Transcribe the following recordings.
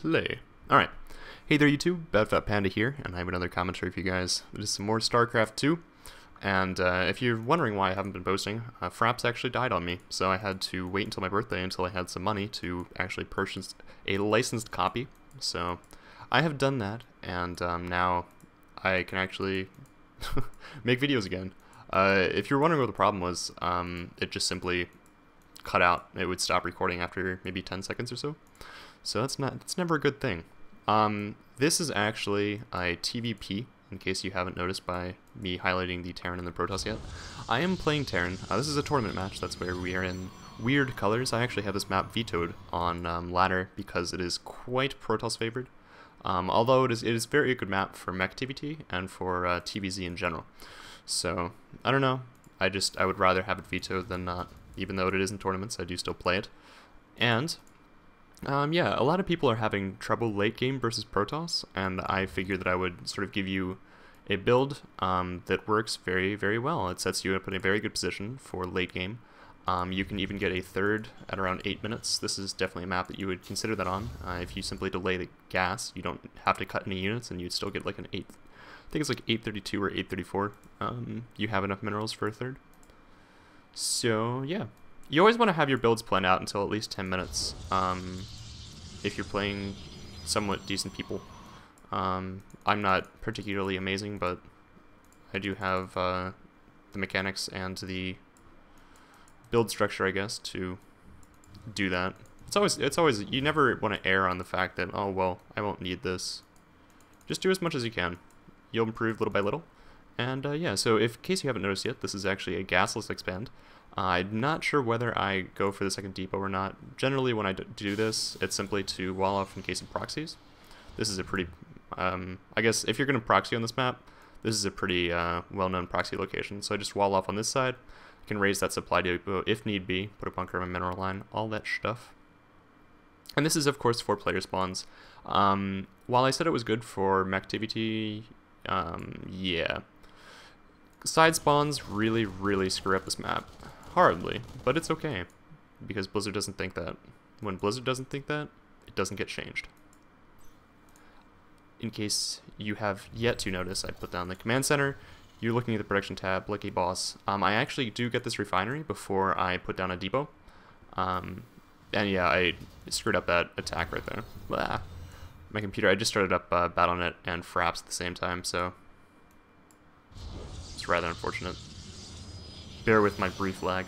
play. Alright. Hey there YouTube, Panda here, and I have another commentary for you guys. This is some more Starcraft 2, and if you're wondering why I haven't been posting, FRAPS actually died on me, so I had to wait until my birthday until I had some money to actually purchase a licensed copy. So I have done that, and now I can actually make videos again. If you're wondering what the problem was, it just simply cut out. It would stop recording after maybe 10 seconds or so. So that's never a good thing. This is actually a TvP, in case you haven't noticed by me highlighting the Terran and the Protoss yet. I am playing Terran. This is a tournament match, that's where we are in weird colors. I actually have this map vetoed on ladder because it is quite Protoss favored. Although it is very good map for mech TvT and for TvZ in general. So, I don't know. I would rather have it vetoed than not. Even though it is in tournaments, I do still play it. And yeah, a lot of people are having trouble late game versus Protoss, and I figured that I would sort of give you a build that works very, very well. It sets you up in a very good position for late game. You can even get a third at around 8 minutes. This is definitely a map that you would consider that on. If you simply delay the gas, you don't have to cut any units, and you'd still get like an 8. I think it's like 832 or 834. You have enough minerals for a third. So yeah. You always want to have your builds planned out until at least 10 minutes, if you're playing somewhat decent people. I'm not particularly amazing, but I do have the mechanics and the build structure, I guess, to do that. It's always you never want to err on the fact that, oh well, I won't need this. Just do as much as you can. You'll improve little by little. And yeah, so in case you haven't noticed yet, this is actually a gasless expand. I'm not sure whether I go for the second depot or not. Generally, when I do this, it's simply to wall off in case of proxies. This is a pretty, I guess if you're going to proxy on this map, this is a pretty well-known proxy location. So I just wall off on this side. I can raise that supply depot if need be, put a bunker on my mineral line, all that stuff. And this is, of course, for player spawns. While I said it was good for mech TvT, yeah. Side spawns really, really screw up this map. Hardly, but it's okay, because Blizzard doesn't think that. When Blizzard doesn't think that, it doesn't get changed. In case you have yet to notice, I put down the command center. You're looking at the production tab like a boss. I actually do get this refinery before I put down a depot. And yeah, I screwed up that attack right there. Blah. My computer, I just started up Battle.net and FRAPS at the same time, so it's rather unfortunate. Bear with my brief lag.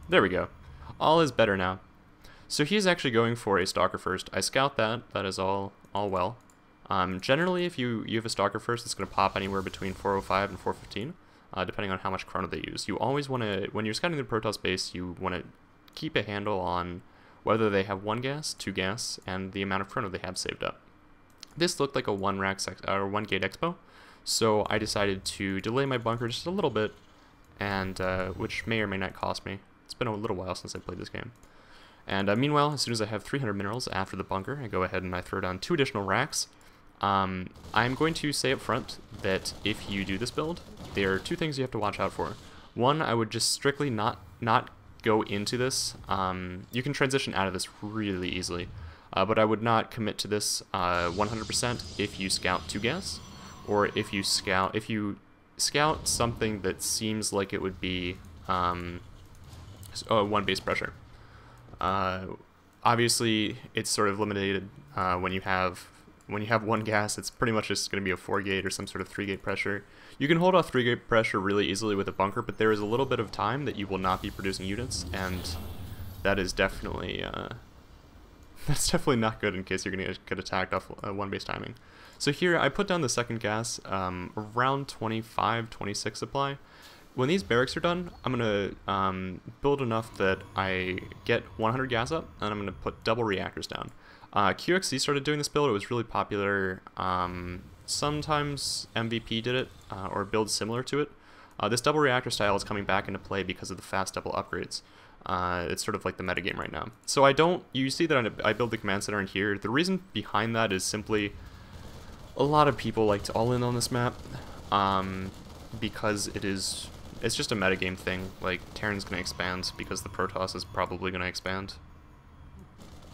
There we go. All is better now. So he's actually going for a Stalker first. I scout that. That is all well. Generally, if you have a Stalker first, it's going to pop anywhere between 405 and 415, depending on how much chrono they use. You always want to, when you're scouting the Protoss base, you want to keep a handle on whether they have 1 gas, 2 gas, and the amount of chrono they have saved up. This looked like a 1 gate expo. So I decided to delay my bunker just a little bit, and which may or may not cost me. It's been a little while since I played this game. And meanwhile, as soon as I have 300 minerals after the bunker, I go ahead and I throw down 2 additional racks. I'm going to say up front that if you do this build, there are 2 things you have to watch out for. One, I would just strictly not go into this. You can transition out of this really easily, but I would not commit to this 100% if you scout 2 gas. Or if you scout something that seems like it would be 1 base pressure. Obviously, it's sort of limited when you have 1 gas. It's pretty much just going to be a 4 gate or some sort of 3 gate pressure. You can hold off 3 gate pressure really easily with a bunker, but there is a little bit of time that you will not be producing units, and that is definitely that's definitely not good in case you're going to get attacked off 1 base timing. So here, I put down the second gas, around 25, 26 supply. When these barracks are done, I'm going to build enough that I get 100 gas up, and I'm going to put double reactors down. QXC started doing this build. It was really popular. Sometimes MVP did it, or builds similar to it. This double reactor style is coming back into play because of the fast double upgrades. It's sort of like the metagame right now. So you see that I build the command center in here. The reason behind that is simply a lot of people like to all in on this map, because it's just a metagame thing. Like, Terran's going to expand because the Protoss is probably going to expand.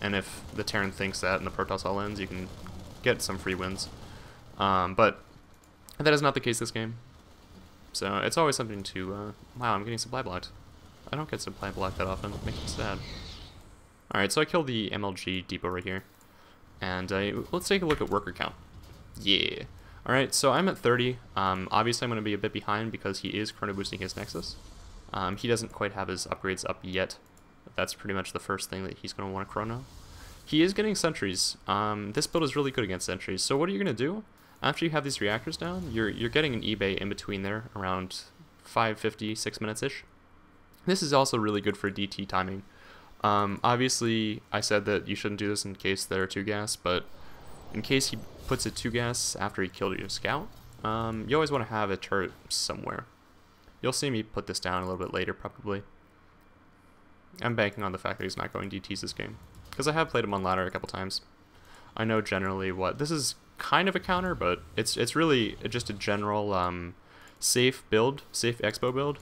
and if the Terran thinks that and the Protoss all ends, you can get some free wins. But that is not the case this game. So it's always something to, wow, I'm getting supply blocked. I don't get supply blocked that often, it makes me sad. Alright, so I killed the MLG depot right here. And let's take a look at worker count. Yeah. Alright, so I'm at 30. Obviously I'm going to be a bit behind because he is chrono boosting his Nexus. He doesn't quite have his upgrades up yet. That's pretty much the first thing that he's going to want to chrono. He is getting sentries. This build is really good against sentries. So what are you going to do? After you have these reactors down, you're getting an eBay in between there, around 5:50, 6 minutes-ish. This is also really good for DT timing. Obviously, I said that you shouldn't do this in case there are 2 gas, but in case he puts a 2 gas after he killed your scout, you always want to have a turret somewhere. You'll see me put this down a little bit later, probably. I'm banking on the fact that he's not going DTs this game, because I have played him on ladder a couple times. I know generally what this is kind of a counter, but it's really just a general safe build, safe expo build,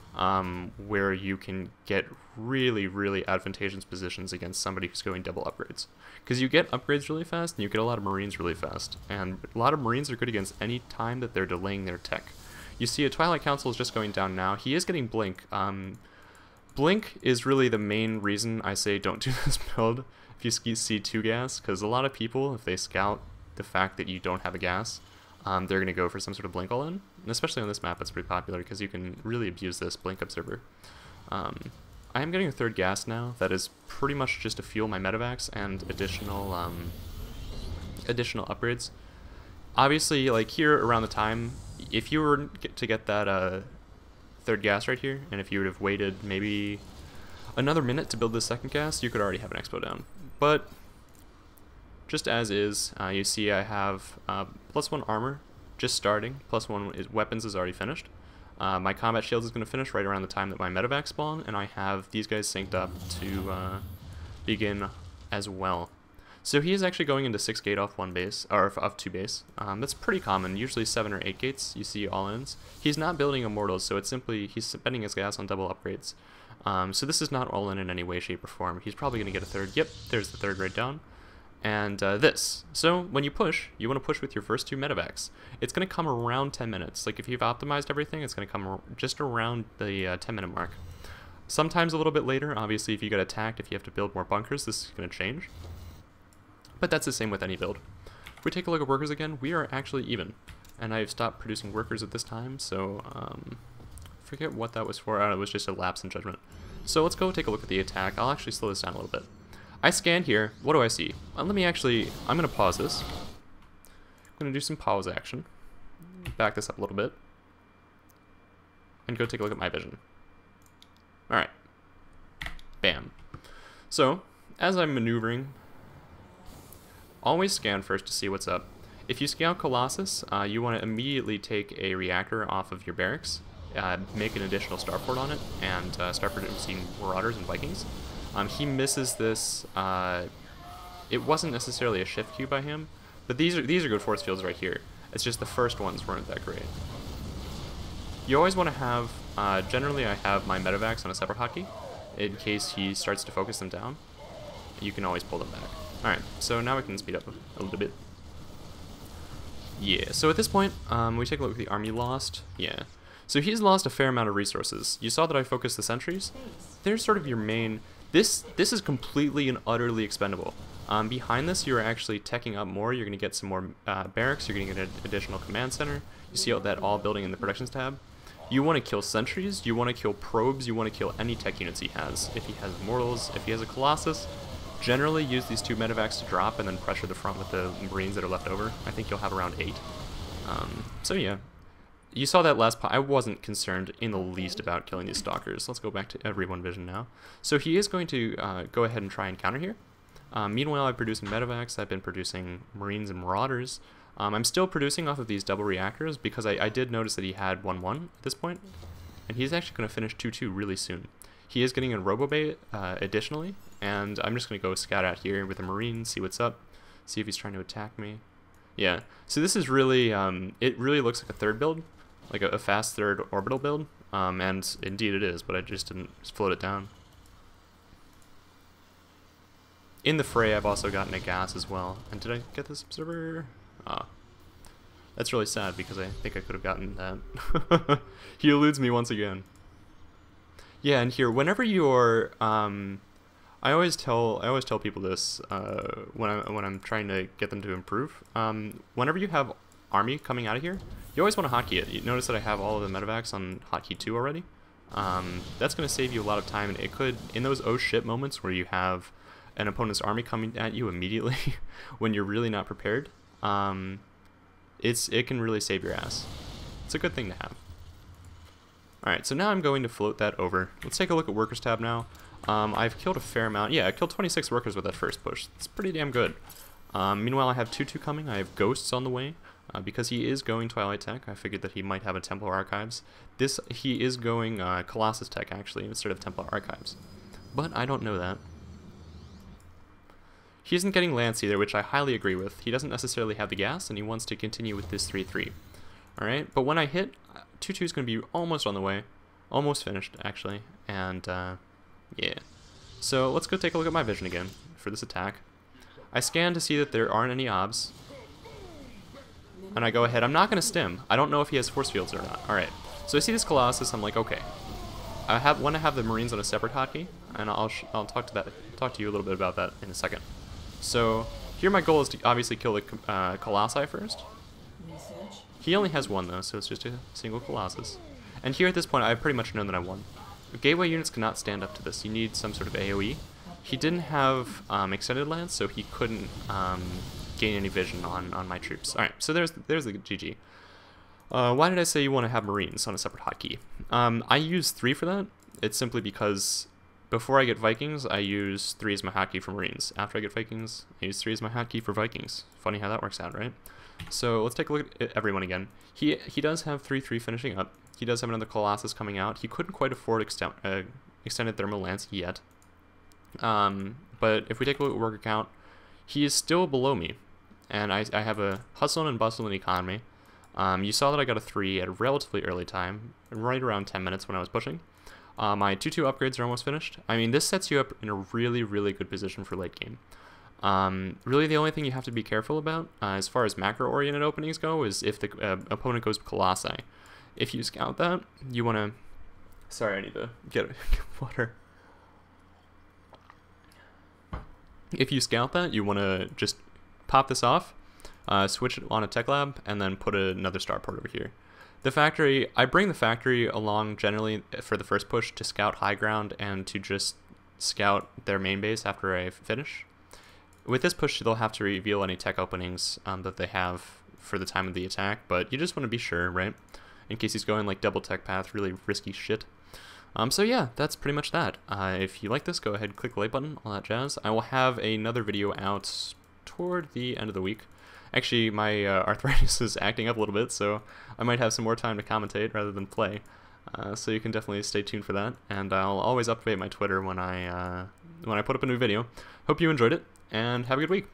where you can get really advantageous positions against somebody who's going double upgrades. Because you get upgrades really fast, and you get a lot of Marines really fast. And a lot of Marines are good against any time that they're delaying their tech. You see a Twilight Council is just going down now. He is getting Blink. Blink is really the main reason I say don't do this build if you see 2 gas, because a lot of people, if they scout the fact that you don't have a gas, they're going to go for some sort of Blink all-in. And especially on this map, it's pretty popular because you can really abuse this Blink Observer. I am getting a 3rd gas now. That is pretty much just to fuel my medevacs and additional upgrades. Obviously, like here around the time, if you were to get that 3rd gas right here, and if you would have waited maybe another minute to build the 2nd gas, you could already have an expo down. But just as is, you see I have +1 armor just starting, +1 weapons is already finished. My combat shield is going to finish right around the time that my medevacs spawn, and I have these guys synced up to begin as well. So he is actually going into 6 gate off 1 base, or off 2 base. That's pretty common, usually 7 or 8 gates you see all ends. He's not building immortals, so it's simply he's spending his gas on double upgrades. So this is not all in any way, shape, or form. He's probably going to get a 3rd. Yep, there's the 3rd right down. And this. So when you push, you want to push with your first 2 medevacs. It's going to come around 10 minutes. Like if you've optimized everything, it's going to come just around the 10-minute mark. Sometimes a little bit later, obviously if you get attacked, if you have to build more bunkers, this is going to change. But that's the same with any build. If we take a look at workers again, we are actually even. And I've stopped producing workers at this time, so forget what that was for. It was just a lapse in judgment. So let's go take a look at the attack. I'll actually slow this down a little bit. I scan here. What do I see? Let me actually, I'm going to pause this. I'm going to do some pause action. Back this up a little bit. And go take a look at my vision. Alright. Bam. So, as I'm maneuvering, always scan first to see what's up. If you scout Colossus, you want to immediately take a reactor off of your barracks, make an additional starport on it, and start producing Marauders and Vikings. He misses this. It wasn't necessarily a shift queue by him, but these are good force fields right here. It's just the first ones weren't that great. You always want to have, generally I have my medevacs on a separate hotkey, in case he starts to focus them down. You can always pull them back. Alright, so now we can speed up a little bit. Yeah, so at this point, we take a look at the army lost. Yeah. So he's lost a fair amount of resources. You saw that I focused the sentries. They're sort of your main... This is completely and utterly expendable. Behind this, you're actually teching up more. You're going to get some more barracks. You're going to get an additional command center. You see that all building in the productions tab. You want to kill sentries. You want to kill probes. You want to kill any tech units he has. If he has mortals, if he has a colossus, generally use these 2 medevacs to drop and then pressure the front with the marines that are left over. I think you'll have around 8. So yeah. You saw that last I wasn't concerned in the least about killing these stalkers. Let's go back to everyone vision now. So he is going to go ahead and try and counter here. Meanwhile, I'm producing medevacs. I've been producing marines and marauders. I'm still producing off of these double reactors because I did notice that he had 1-1 at this point, and he's actually going to finish 2-2 really soon. He is getting a robobay additionally, and I'm just going to go scout out here with a marine, see what's up, see if he's trying to attack me. Yeah, so this is really, it really looks like a 3rd build. Like a fast 3rd orbital build, and indeed it is, but I just didn't float it down. in the fray, I've also gotten a gas as well. And did I get this observer? Ah. That's really sad because I think I could have gotten that. He eludes me once again. Yeah, and here, whenever you're, I always tell people this when I'm trying to get them to improve. Whenever you have army coming out of here, you always want to hotkey it. You notice that I have all of the medevacs on hotkey 2 already. That's going to save you a lot of time, and it could, in those oh shit moments where you have an opponent's army coming at you immediately when you're really not prepared, it can really save your ass. It's a good thing to have. Alright, so now I'm going to float that over. Let's take a look at Workers tab now. I've killed a fair amount. Yeah, I killed 26 workers with that first push. It's pretty damn good. Meanwhile, I have 2-2 coming. I have Ghosts on the way. Because he is going Twilight Tech, I figured that he might have a Templar Archives. He is going Colossus Tech, actually, instead of Templar Archives. But I don't know that. He isn't getting Lance either, which I highly agree with. He doesn't necessarily have the gas, and he wants to continue with this 3-3. Alright, but when I hit, 2-2 is going to be almost on the way. Almost finished, actually. And, yeah. So let's go take a look at my vision again for this attack. I scan to see that there aren't any obs. And I go ahead. I'm not going to stim. I don't know if he has force fields or not. Alright. So I see this Colossus. I'm like, okay. I want to have the Marines on a separate hotkey, and I'll talk to you a little bit about that in a second. So here my goal is to obviously kill the Colossi first. He only has one though, so it's just a single Colossus. And here at this point, I've pretty much known that I won. Gateway units cannot stand up to this. You need some sort of AoE. He didn't have extended lance, so he couldn't gain any vision on my troops. Alright, so there's the GG. Why did I say you want to have Marines on a separate hotkey? I use 3 for that. It's simply because before I get Vikings, I use 3 as my hotkey for Marines. After I get Vikings, I use 3 as my hotkey for Vikings. Funny how that works out, right? So let's take a look at everyone again. He does have 3-3 finishing up. He does have another Colossus coming out. He couldn't quite afford extended thermal lance yet. But if we take a look at worker count, he is still below me. And I have a hustle and bustle in economy. You saw that I got a 3 at a relatively early time, right around 10 minutes when I was pushing. My 2-2 upgrades are almost finished. I mean, this sets you up in a really, really good position for late game. Really the only thing you have to be careful about, as far as macro-oriented openings go, is if the opponent goes Colossi. If you scout that, you want to... Sorry, I need to get water. If you scout that, you want to just pop this off, switch it on a tech lab, and then put another starport over here. The factory, I bring the factory along generally for the first push to scout high ground and to just scout their main base after I finish. With this push, they'll have to reveal any tech openings that they have for the time of the attack, but you just want to be sure, right? In case he's going like double tech path, really risky shit. So yeah, that's pretty much that. If you like this, go ahead and click the like button, all that jazz. I will have another video out toward the end of the week. Actually, my arthritis is acting up a little bit, so I might have some more time to commentate rather than play. So you can definitely stay tuned for that, and I'll always update my Twitter when I put up a new video. Hope you enjoyed it, and have a good week.